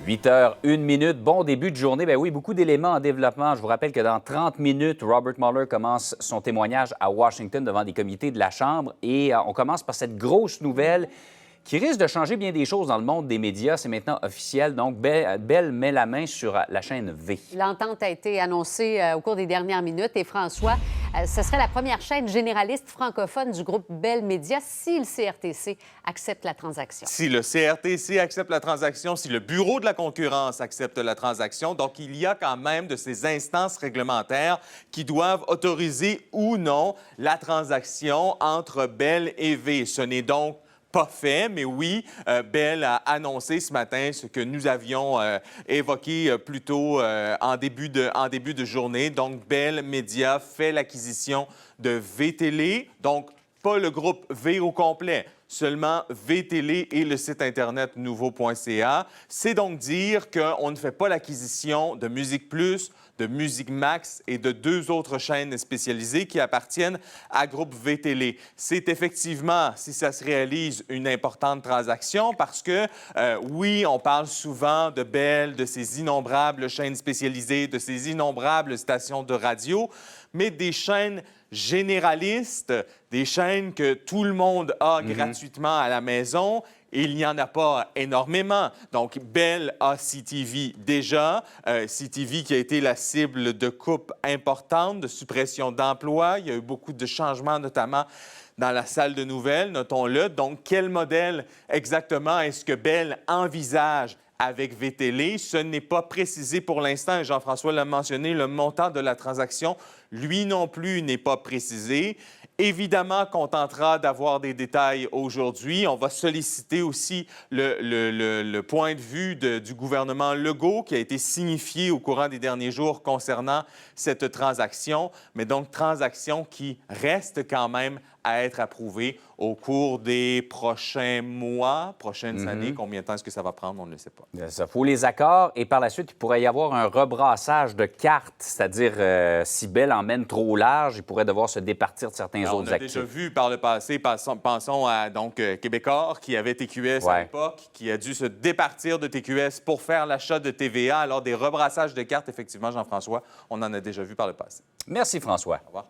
8h01. Bon début de journée. Bien oui, beaucoup d'éléments en développement. Je vous rappelle que dans 30 minutes, Robert Mueller commence son témoignage à Washington devant des comités de la Chambre. Et on commence par cette grosse nouvelle qui risque de changer bien des choses dans le monde des médias. C'est maintenant officiel. Donc, Bell met la main sur la chaîne V. L'entente a été annoncée au cours des dernières minutes. Et François, ce serait la première chaîne généraliste francophone du groupe Bell Media si le CRTC accepte la transaction. Si le CRTC accepte la transaction, si le Bureau de la concurrence accepte la transaction, donc il y a quand même de ces instances réglementaires qui doivent autoriser ou non la transaction entre Bell et V. Ce n'est donc pas fait, mais oui, Bell a annoncé ce matin ce que nous avions évoqué plus tôt en début de journée. Donc, Bell Media fait l'acquisition de VTL, donc pas le groupe V au complet, seulement VTL et le site Internet nouveau.ca. C'est donc dire qu'on ne fait pas l'acquisition de Musique Plus, de Musique Max et de deux autres chaînes spécialisées qui appartiennent à groupe VTL. C'est effectivement, si ça se réalise, une importante transaction parce que, oui, on parle souvent de Bell, de ses innombrables chaînes spécialisées, de ses innombrables stations de radio, mais des chaînes généralistes, des chaînes que tout le monde a gratuitement à la maison. Il n'y en a pas énormément. Donc, Bell a CTV déjà. CTV qui a été la cible de coupes importantes, de suppression d'emplois. Il y a eu beaucoup de changements, notamment dans la salle de nouvelles, notons-le. Donc, quel modèle exactement est-ce que Bell envisage avec VTL? Ce n'est pas précisé pour l'instant. Jean-François l'a mentionné, le montant de la transaction, lui non plus, n'est pas précisé. Évidemment qu'on tentera d'avoir des détails aujourd'hui. On va solliciter aussi le point de vue du gouvernement Legault qui a été signifié au courant des derniers jours concernant cette transaction, mais donc transaction qui reste quand même à être approuvée au cours des prochains mois, prochaines années. Combien de temps est-ce que ça va prendre? On ne le sait pas. Ça faut les accords et par la suite, il pourrait y avoir un rebrassage de cartes, c'est-à-dire si Bell emmène trop large, il pourrait devoir se départir de certains autres actifs. On a déjà vu par le passé, pensons à Québecor qui avait TQS à l'époque, qui a dû se départir de TQS pour faire l'achat de TVA. Alors des rebrassages de cartes, effectivement, Jean-François, on en a déjà vu par le passé. Merci François. Au revoir.